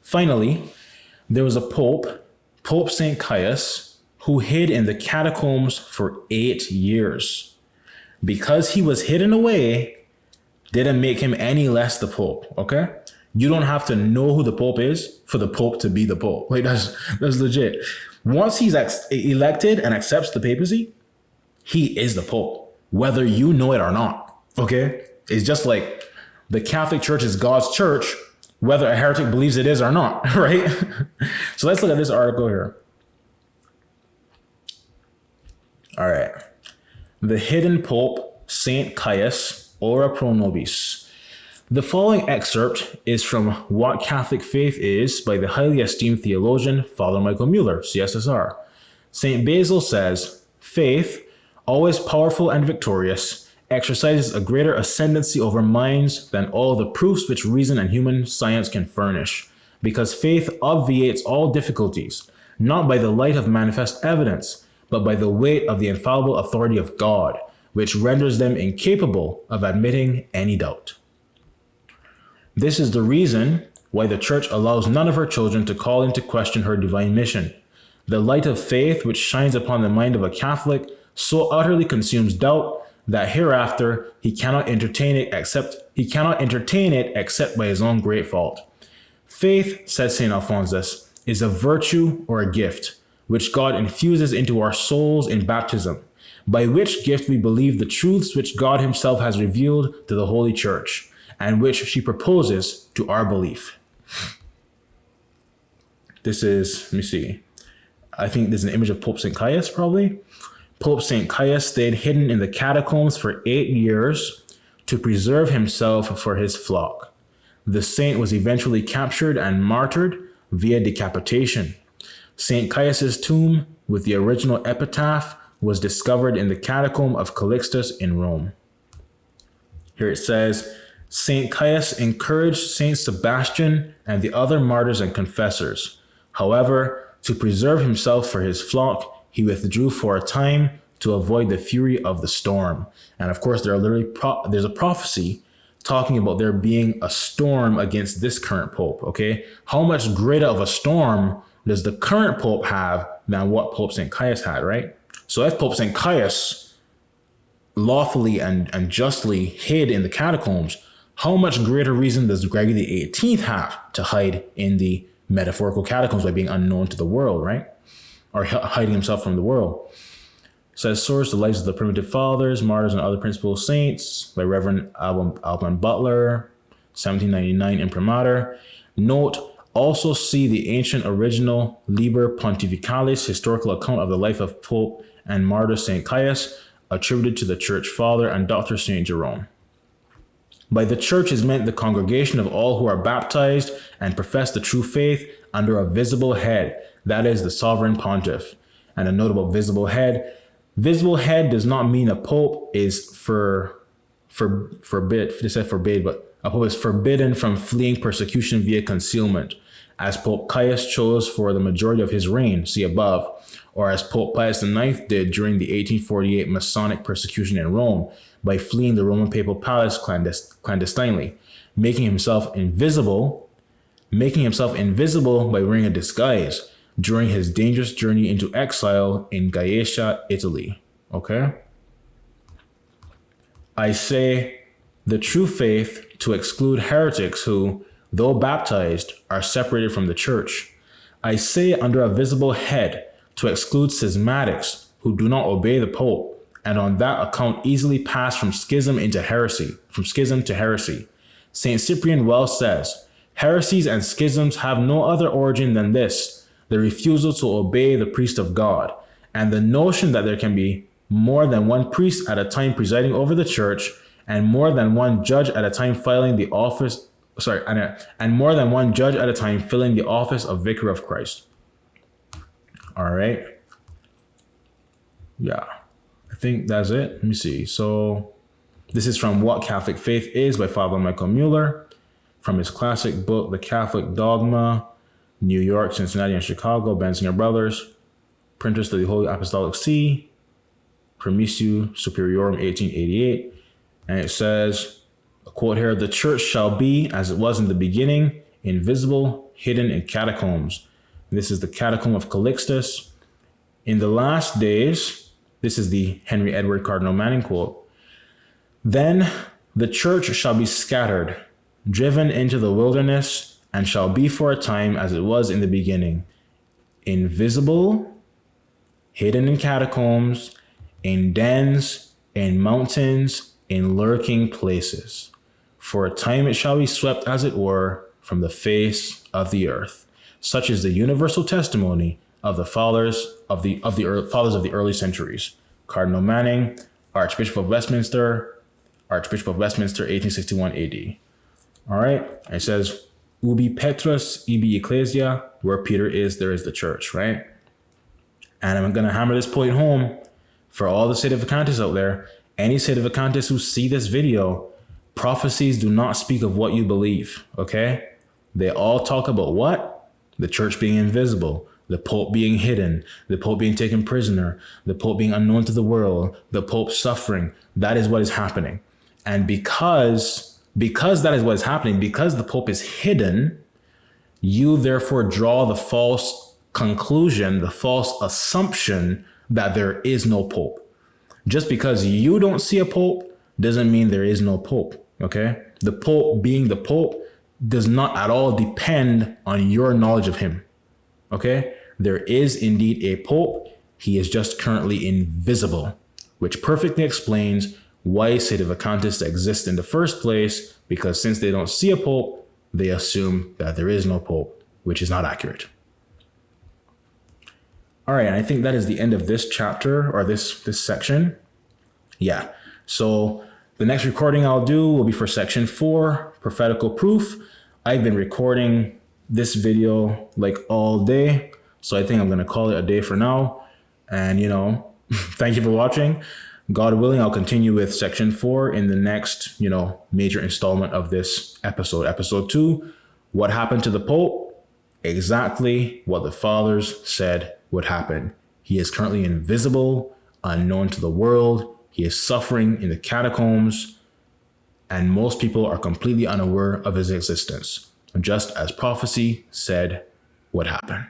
Finally, there was a pope, Pope St. Caius, who hid in the catacombs for 8 years. Because he was hidden away, didn't make him any less the pope, okay? You don't have to know who the pope is for the pope to be the pope. Like, that's legit. Once he's elected and accepts the papacy, he is the pope, whether you know it or not, okay? It's just like the Catholic Church is God's church, whether a heretic believes it is or not, right? So let's look at this article here. All right. The hidden pope, St. Caius, ora pro nobis. The following excerpt is from What Catholic Faith Is by the highly esteemed theologian, Father Michael Muller, CSSR. St. Basil says, faith, always powerful and victorious, exercises a greater ascendancy over minds than all the proofs which reason and human science can furnish, because faith obviates all difficulties, not by the light of manifest evidence, but by the weight of the infallible authority of God, which renders them incapable of admitting any doubt. This is the reason why the Church allows none of her children to call into question her divine mission. The light of faith which shines upon the mind of a Catholic so utterly consumes doubt that hereafter he cannot entertain it except by his own great fault. Faith, says St. Alphonsus, is a virtue or a gift, which God infuses into our souls in baptism, by which gift we believe the truths which God himself has revealed to the Holy Church, and which she proposes to our belief. This is, let me see, I think there's an image of Pope St. Caius probably. Pope St. Caius stayed hidden in the catacombs for 8 years to preserve himself for his flock. The saint was eventually captured and martyred via decapitation. St. Caius's tomb with the original epitaph was discovered in the catacomb of Calixtus in Rome. Here it says, St. Caius encouraged St. Sebastian and the other martyrs and confessors. However, to preserve himself for his flock, he withdrew for a time to avoid the fury of the storm. And of course, there's a prophecy talking about there being a storm against this current pope, okay? How much greater of a storm does the current pope have than what Pope St. Caius had, right? So if Pope St. Caius lawfully and justly hid in the catacombs, how much greater reason does Gregory the 18th have to hide in the metaphorical catacombs by being unknown to the world, right? Or hiding himself from the world. Says source, The Lives of the Primitive Fathers, Martyrs and Other Principal Saints by Reverend Alban Butler, 1799 imprimatur. Note, also see the ancient original Liber Pontificalis historical account of the life of Pope and Martyr St. Caius, attributed to the Church Father and Dr. St. Jerome. By the Church is meant the congregation of all who are baptized and profess the true faith under a visible head, that is the sovereign pontiff. And a note about visible head. Visible head does not mean a pope is forbid, they said forbade, but a pope is forbidden from fleeing persecution via concealment, as Pope Caius chose for the majority of his reign, see above, or as Pope Pius IX did during the 1848 Masonic persecution in Rome by fleeing the Roman papal palace clandestinely, making himself invisible by wearing a disguise during his dangerous journey into exile in Gaeta, Italy. Okay? I say the true faith to exclude heretics who, though baptized, are separated from the Church. I say under a visible head to exclude schismatics who do not obey the Pope, and on that account easily pass from schism to heresy. St. Cyprian well says, heresies and schisms have no other origin than this, the refusal to obey the priest of God, and the notion that there can be more than one priest at a time presiding over the Church, and more than one judge at a time filling the office of Vicar of Christ. All right. Yeah, I think that's it. Let me see. So this is from What Catholic Faith Is by Father Michael Muller, from his classic book, The Catholic Dogma, New York, Cincinnati, and Chicago, Benzinger Brothers, printers to the Holy Apostolic See, Primissio Superiorum, 1888. And it says, a quote here, the Church shall be, as it was in the beginning, invisible, hidden in catacombs. This is the Catacomb of Calixtus. In the last days, this is the Henry Edward Cardinal Manning quote, then the church shall be scattered, driven into the wilderness, and shall be for a time as it was in the beginning, invisible, hidden in catacombs, in dens, in mountains, in lurking places. For a time it shall be swept, as it were, from the face of the earth. Such is the universal testimony of the fathers of the early centuries. Cardinal Manning, Archbishop of Westminster, 1861 AD. All right, it says, ubi Petrus, ibi ecclesia, where Peter is, there is the church, right? And I'm going to hammer this point home for all the sedevacantists out there. Any sedevacantists who see this video, prophecies do not speak of what you believe, okay? They all talk about what? The church being invisible, the Pope being hidden, the Pope being taken prisoner, the Pope being unknown to the world, the Pope suffering. That is what is happening. And because that is what is happening, because the Pope is hidden, you therefore draw the false conclusion, the false assumption that there is no Pope. Just because you don't see a Pope doesn't mean there is no Pope, okay? The Pope being the Pope does not at all depend on your knowledge of him, okay? There is indeed a Pope. He is just currently invisible, which perfectly explains why sedevacantists exist in the first place, because since they don't see a Pope, they assume that there is no Pope, which is not accurate. All right, and I think that is the end of this chapter, or this section. Yeah, so the next recording I'll do will be for section 4, prophetical proof. I've been recording this video like all day, so I think I'm going to call it a day for now. And, thank you for watching. God willing, I'll continue with section 4 in the next, major installment of this episode. Episode 2, what happened to the Pope? Exactly what the fathers said would happen. He is currently invisible, unknown to the world. He is suffering in the catacombs, and most people are completely unaware of his existence, just as prophecy said would happen.